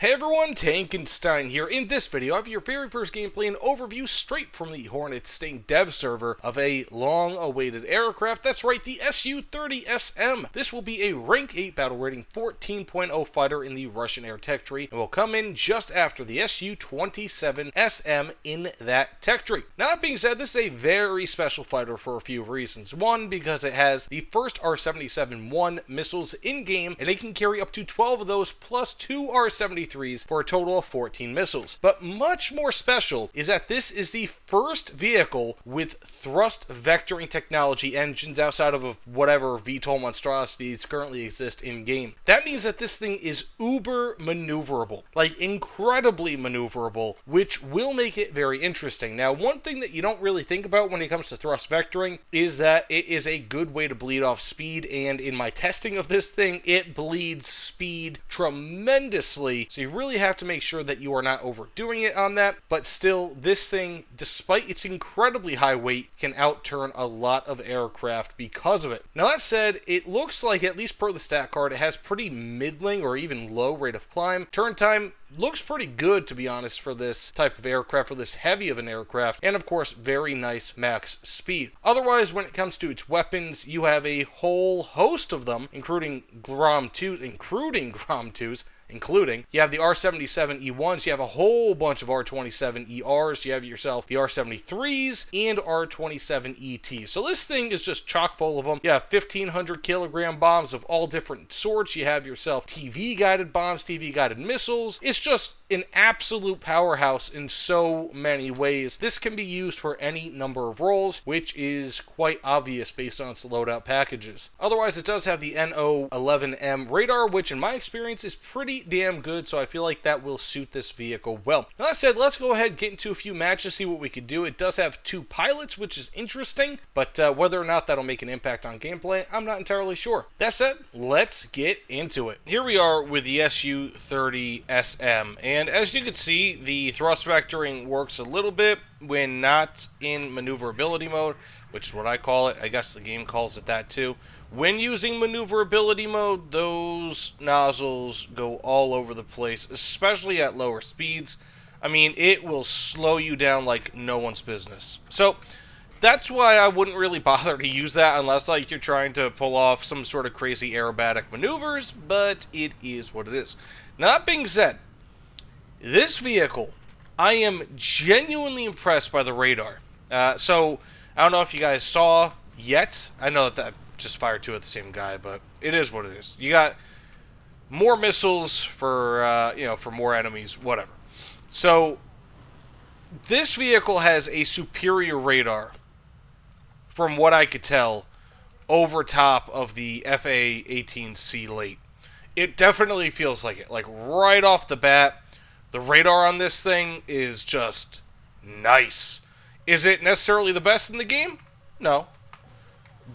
Hey everyone, Tankenstein here. In this video, I have your very first gameplay and overview straight from the Hornet Sting dev server of a long-awaited aircraft. That's right, the Su-30SM. This will be a Rank 8 battle rating 14.0 fighter in the Russian air tech tree, and will come in just after the Su-27SM in that tech tree. Now that being said, this is a very special fighter for a few reasons. One, because it has the first R-77-1 missiles in-game, and it can carry up to 12 of those, plus 2 R-73s for a total of 14 missiles. But much more special is that this is the first vehicle with thrust vectoring technology engines outside of whatever VTOL monstrosities currently exist in-game. That means that this thing is uber maneuverable, like incredibly maneuverable, which will make it very interesting. Now, one thing that you don't really think about when it comes to thrust vectoring is that it is a good way to bleed off speed, and in my testing of this thing, it bleeds speed tremendously. So you really have to make sure that you are not overdoing it on that, but still, this thing, despite its incredibly high weight, can outturn a lot of aircraft because of it. Now that said, it looks like, at least per the stat card, it has pretty middling or even low rate of climb. Turn time looks pretty good, to be honest, for this type of aircraft, for this heavy of an aircraft, and of course, very nice max speed. Otherwise, when it comes to its weapons, you have a whole host of them, including Grom 2s, you have the R-77E1s, you have a whole bunch of R-27ERs, you have yourself the R-73s, and R-27ETs. So this thing is just chock full of them. You have 1,500 kilogram bombs of all different sorts, you have yourself TV-guided bombs, TV-guided missiles. It's just an absolute powerhouse in so many ways. This can be used for any number of roles, which is quite obvious based on its loadout packages. Otherwise, it does have the NO-11M radar, which in my experience is pretty damn good, so I feel like that will suit this vehicle well. Now that said, let's go ahead and get into a few matches, see what we can do. It does have 2 pilots, which is interesting, but whether or not that'll make an impact on gameplay, I'm not entirely sure. That said, let's get into it. Here we are with the Su-30SM, and as you can see, the thrust vectoring works a little bit when not in maneuverability mode, which is what I call it. I guess the game calls it that too. When using maneuverability mode, those nozzles go all over the place, especially at lower speeds. I mean, it will slow you down like no one's business. So that's why I wouldn't really bother to use that unless like you're trying to pull off some sort of crazy aerobatic maneuvers, but it is what it is. Now that being said, this vehicle, I am genuinely impressed by the radar. So I don't know if you guys saw yet. I know that just fired 2 at the same guy, but it is what it is. You got more missiles for for more enemies, whatever. So this vehicle has a superior radar, from what I could tell, over top of the FA-18C late. It definitely feels like it. Like right off the bat, the radar on this thing is just nice. Is it necessarily the best in the game? No.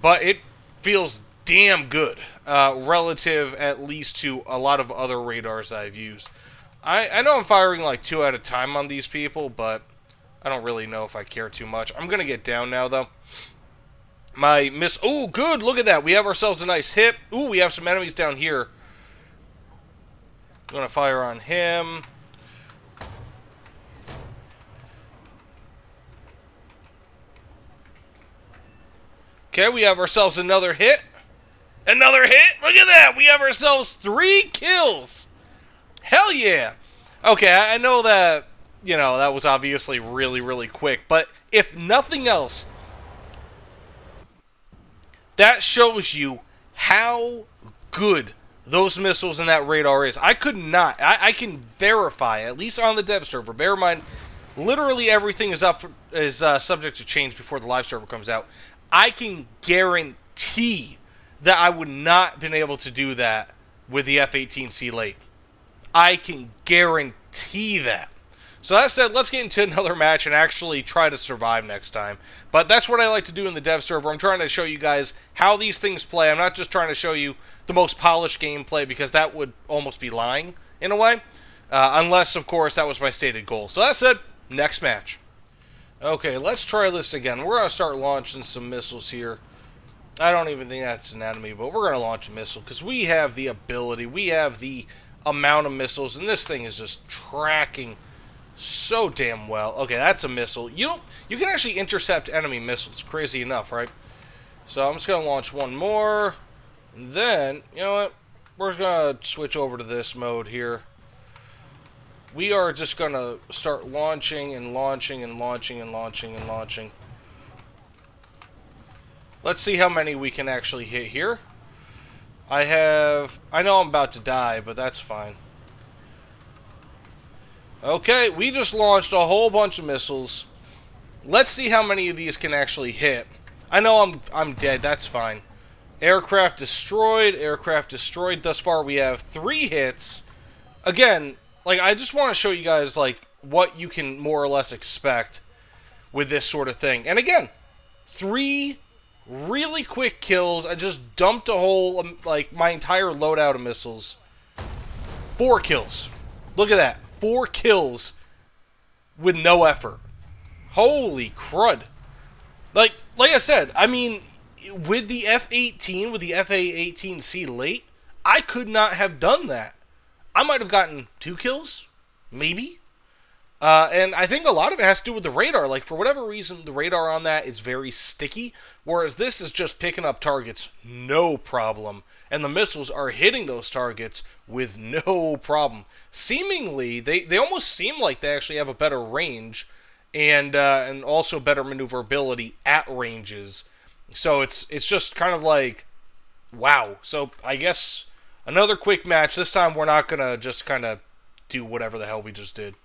But it feels damn good, relative at least to a lot of other radars that I've used. I know I'm firing like 2 at a time on these people, but I don't really know if I care too much. I'm going to get down now, though. Oh, good, look at that. We have ourselves a nice hit. Ooh, we have some enemies down here. I'm going to fire on him. Okay, we have ourselves another hit. Another hit? Look at that! We have ourselves 3 kills! Hell yeah! Okay, I know that, that was obviously really, really quick, but if nothing else, that shows you how good those missiles and that radar is. I can verify, at least on the dev server, bear in mind, literally everything is subject to change before the live server comes out. I can guarantee that I would not have been able to do that with the F-18C late. I can guarantee that. So that said, let's get into another match and actually try to survive next time. But that's what I like to do in the dev server. I'm trying to show you guys how these things play. I'm not just trying to show you the most polished gameplay, because that would almost be lying in a way. Unless, of course, that was my stated goal. So that said, next match. Okay, let's try this again. We're going to start launching some missiles here. I don't even think that's an enemy, but we're going to launch a missile because we have the ability. We have the amount of missiles, and this thing is just tracking so damn well. Okay, that's a missile. You can actually intercept enemy missiles, crazy enough, right? So I'm just gonna launch one more, and then, you know what? We're just gonna switch over to this mode here. We are just gonna start launching and launching and launching and launching and launching. Let's see how many we can actually hit here. I know I'm about to die, but that's fine. Okay, we just launched a whole bunch of missiles. Let's see how many of these can actually hit. I know I'm dead, that's fine. Aircraft destroyed, aircraft destroyed. Thus far we have 3 hits. Again, like, I just want to show you guys, like, what you can more or less expect with this sort of thing. And again, 3 really quick kills. I just dumped a whole, like, my entire loadout of missiles. 4 kills. Look at that. 4 kills with no effort. Holy crud. Like I said, I mean, with the F-18, with the FA-18C late, I could not have done that. I might have gotten 2 kills, maybe. And I think a lot of it has to do with the radar. Like, for whatever reason, the radar on that is very sticky, whereas this is just picking up targets, no problem. And the missiles are hitting those targets with no problem. Seemingly, they almost seem like they actually have a better range and also better maneuverability at ranges. So it's just kind of like, wow. So I guess another quick match. This time we're not going to just kind of do whatever the hell we just did.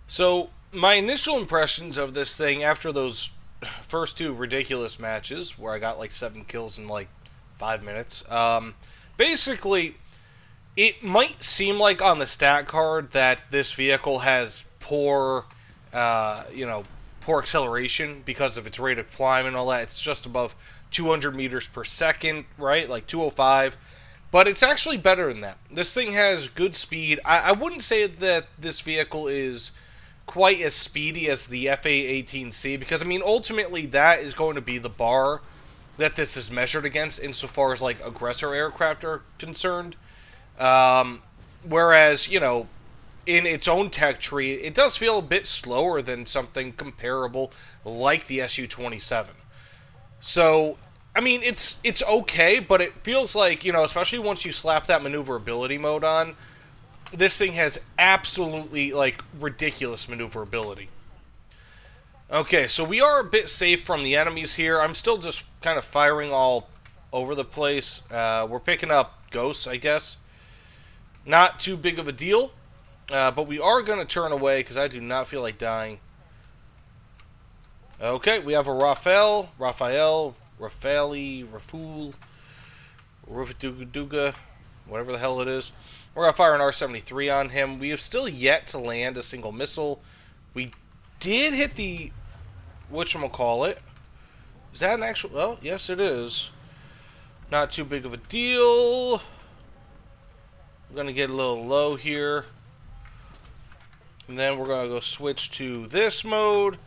So, my initial impressions of this thing after those first 2 ridiculous matches, where I got like 7 kills in like 5 minutes, basically, it might seem like on the stat card that this vehicle has poor, poor acceleration because of its rate of climb and all that. It's just above 200 meters per second, right? Like 205. But it's actually better than that. This thing has good speed. I wouldn't say that this vehicle is quite as speedy as the FA-18C, because, I mean, ultimately that is going to be the bar that this is measured against insofar as, like, aggressor aircraft are concerned. Whereas, you know, in its own tech tree, it does feel a bit slower than something comparable like the Su-27. So, I mean, it's okay, but it feels like, you know, especially once you slap that maneuverability mode on, this thing has absolutely, like, ridiculous maneuverability. Okay, so we are a bit safe from the enemies here. I'm still just kind of firing all over the place. We're picking up ghosts, I guess. Not too big of a deal. But we are going to turn away because I do not feel like dying. Okay, we have a Rafael, Rufaduga, whatever the hell it is. We're going to fire an R-73 on him. We have still yet to land a single missile. We did hit the, whatchamacallit. Is that an actual, oh, yes it is. Not too big of a deal. We're going to get a little low here. And then we're going to go switch to this mode.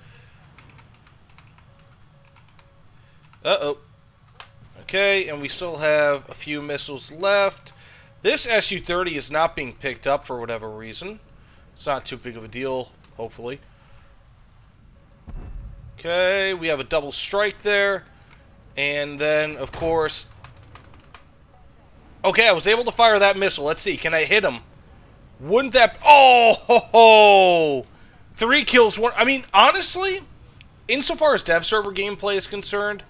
Uh-oh. Okay, and we still have a few missiles left. This Su-30 is not being picked up for whatever reason. It's not too big of a deal, hopefully. Okay, we have a double strike there. And then, of course... Okay, I was able to fire that missile. Let's see, can I hit him? Wouldn't that... Oh! Ho, ho. 3 kills, 1... I mean, honestly, insofar as dev server gameplay is concerned,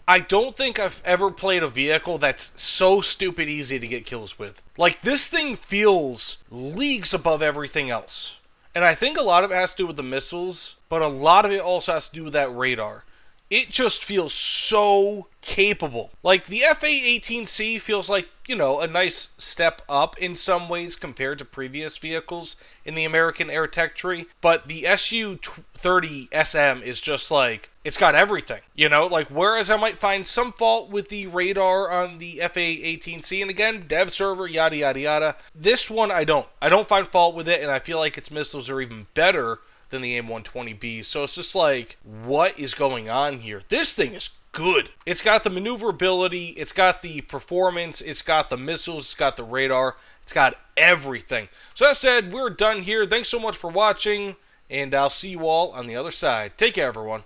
I don't think I've ever played a vehicle that's so stupid easy to get kills with. Like, this thing feels leagues above everything else. And I think a lot of it has to do with the missiles, but a lot of it also has to do with that radar. It just feels so capable. Like, the FA-18C feels like, you know, a nice step up in some ways compared to previous vehicles in the American air tech tree. But the Su-30SM is just like, it's got everything, you know? Like, whereas I might find some fault with the radar on the FA-18C, and again, dev server, yada, yada, yada. This one, I don't. I don't find fault with it, and I feel like its missiles are even better than the AIM-120B. So it's just like, what is going on here? This thing is good. It's got the maneuverability, it's got the performance, it's got the missiles, it's got the radar, it's got everything. So that said, we're done here. Thanks so much for watching, and I'll see you all on the other side. Take care, everyone.